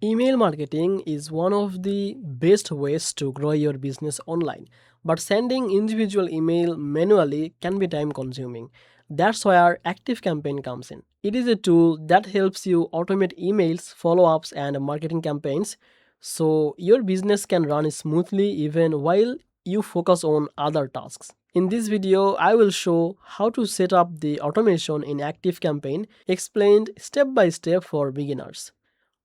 Email marketing is one of the best ways to grow your business online, but sending individual email manually can be time consuming. That's why our ActiveCampaign comes in. It is a tool that helps you automate emails, follow-ups, and marketing campaigns so your business can run smoothly even while you focus on other tasks. In this video, I will show how to set up the automation in ActiveCampaign, explained step by step for beginners.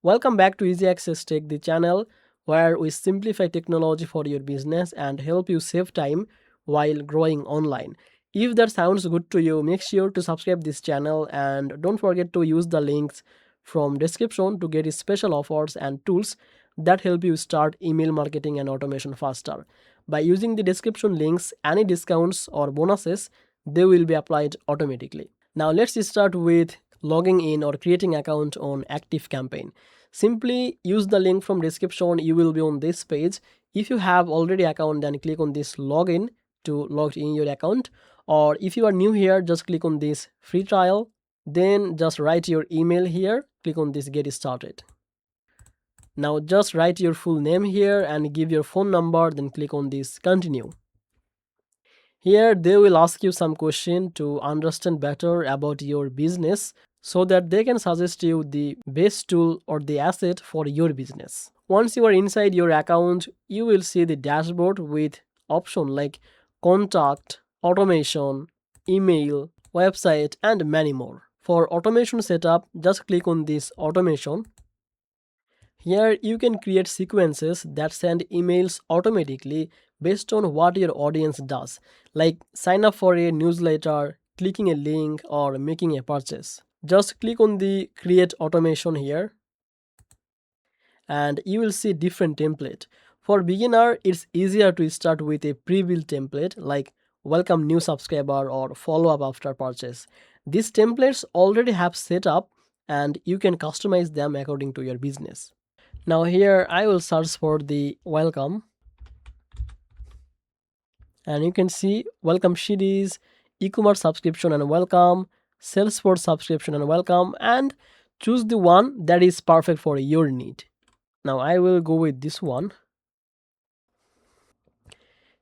Welcome back to Easy Access Tech, the channel where we simplify technology for your business and help you save time while growing online. If that sounds good to you, make sure to subscribe this channel and don't forget to use the links from description to get special offers and tools that help you start email marketing and automation faster. By using the description links, any discounts or bonuses, they will be applied automatically. Now let's start with logging in or creating account on ActiveCampaign. Simply use the link from description. You will be on this page. If you have already account, then click on this login to log in your account, or if you are new here, just click on this free trial, then just write your email here, click on this get started. Now just write your full name here and give your phone number, then click on this continue. Here they will ask you some question to understand better about your business so that they can suggest you the best tool or the asset for your business. Once you are inside your account, you will see the dashboard with options like contact, automation, email, website, and many more. For automation setup, just click on this automation. Here you can create sequences that send emails automatically based on what your audience does, like sign up for a newsletter, clicking a link, or making a purchase. Just click on the create automation here and you will see different template. For beginner, it's easier to start with a pre-built template like welcome new subscriber or follow up after purchase. These templates already have set up and you can customize them according to your business. Now here I will search for the welcome and you can see welcome sheet is e-commerce subscription and welcome, Salesforce subscription and welcome, and choose the one that is perfect for your need. Now I will go with this one.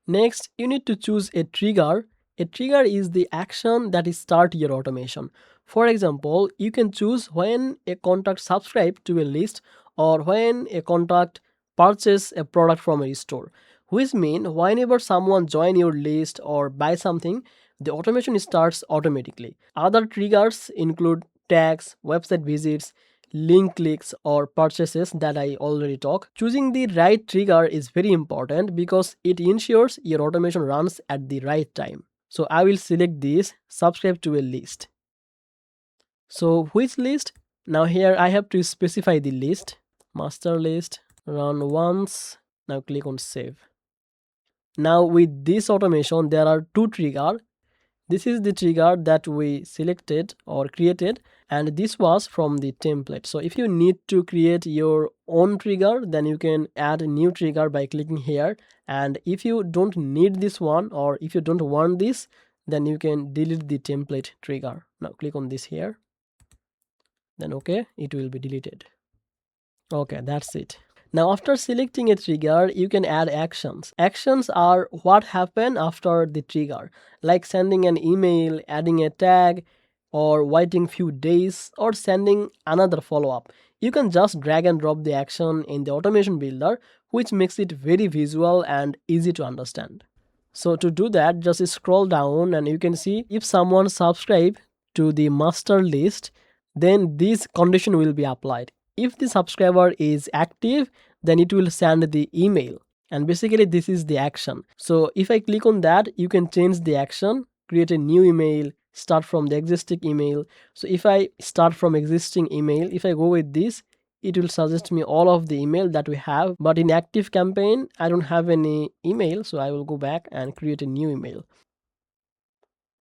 Next, you need to choose a trigger. A trigger is the action that is start your automation. For example, you can choose when a contact subscribe to a list or when a contact purchase a product from a store, which means whenever someone join your list or buy something, the automation starts automatically. Other triggers include tags, website visits, link clicks, or purchases that I already talked. Choosing the right trigger is very important because it ensures your automation runs at the right time. So I will select this, subscribe to a list. So which list? Now here I have to specify the list, master list, run once. Now click on save. Now with this automation, there are two triggers. This is the trigger that we selected or created, and this was from the template. So if you need to create your own trigger, then you can add a new trigger by clicking here. And if you don't need this one or if you don't want this, then you can delete the template trigger. Now click on this here. Then okay, it will be deleted. Okay, that's it. Now after selecting a trigger, you can add actions. Actions are what happen after the trigger, like sending an email, adding a tag, or waiting few days, or sending another follow-up. You can just drag and drop the action in the automation builder, which makes it very visual and easy to understand. So to do that, just scroll down and you can see if someone subscribe to the master list, then this condition will be applied. If the subscriber is active, then it will send the email, and basically this is the action. So if I click on that, you can change the action, create a new email, start from the existing email. So if I start from existing email, if I go with this, it will suggest me all of the email that we have, but in ActiveCampaign I don't have any email, so I will go back and create a new email.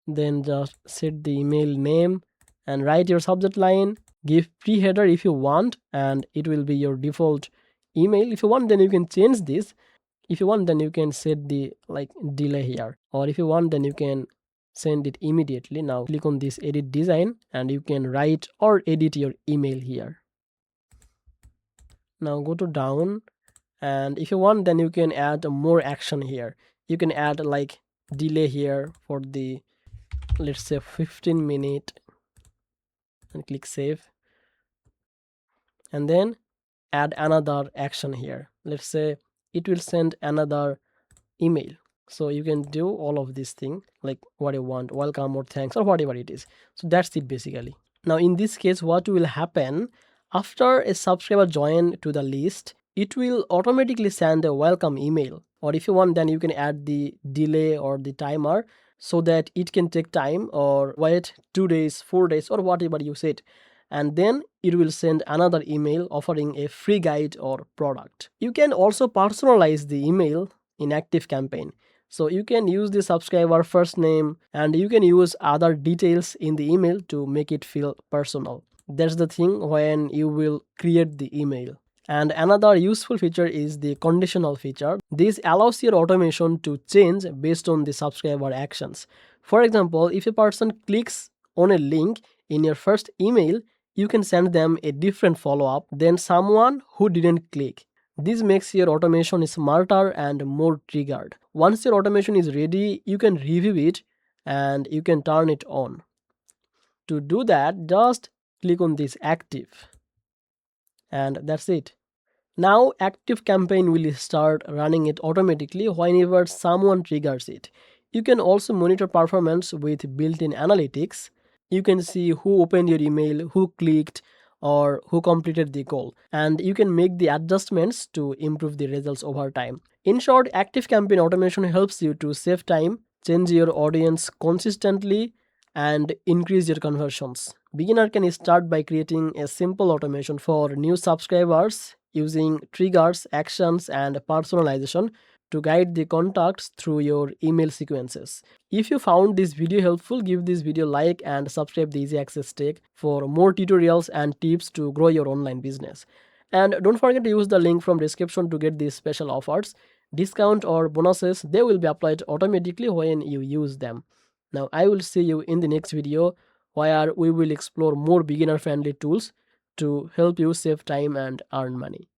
Then just set the email name and write your subject line, give pre-header if you want, and it will be your default email. If you want, then you can change this. If you want, then you can set the delay here, or if you want, then you can send it immediately. Now click on this edit design and you can write or edit your email here. Now go to down, and if you want, then you can add more action here. You can add like delay here for the, let's say, 15 minute, and click save, and then add another action here. Let's say it will send another email. So you can do all of these things like what you want, welcome or thanks or whatever it is. So that's it basically. Now in this case, what will happen, after a subscriber join to the list, it will automatically send a welcome email. Or if you want, then you can add the delay or the timer so that it can take time or wait 2 days, 4 days or whatever you said. And then it will send another email offering a free guide or product. You can also personalize the email in ActiveCampaign. So you can use the subscriber first name, and you can use other details in the email to make it feel personal. That's the thing when you will create the email. And another useful feature is the conditional feature. This allows your automation to change based on the subscriber actions. For example, if a person clicks on a link in your first email, you can send them a different follow-up than someone who didn't click. This makes your automation smarter and more triggered. Once your automation is ready, you can review it and you can turn it on. To do that, just click on this active, and that's it. Now ActiveCampaign will start running it automatically whenever someone triggers it. You can also monitor performance with built-in analytics. You can see who opened your email, who clicked, or who completed the goal. And you can make the adjustments to improve the results over time. In short, ActiveCampaign automation helps you to save time, change your audience consistently, and increase your conversions. Beginner can start by creating a simple automation for new subscribers using triggers, actions, and personalization to guide the contacts through your email sequences. If you found this video helpful, give this video a like and subscribe the Easy Access Tech for more tutorials and tips to grow your online business. And don't forget to use the link from description to get these special offers, discount or bonuses. They will be applied automatically when you use them. Now I will see you in the next video where we will explore more beginner friendly tools to help you save time and earn money.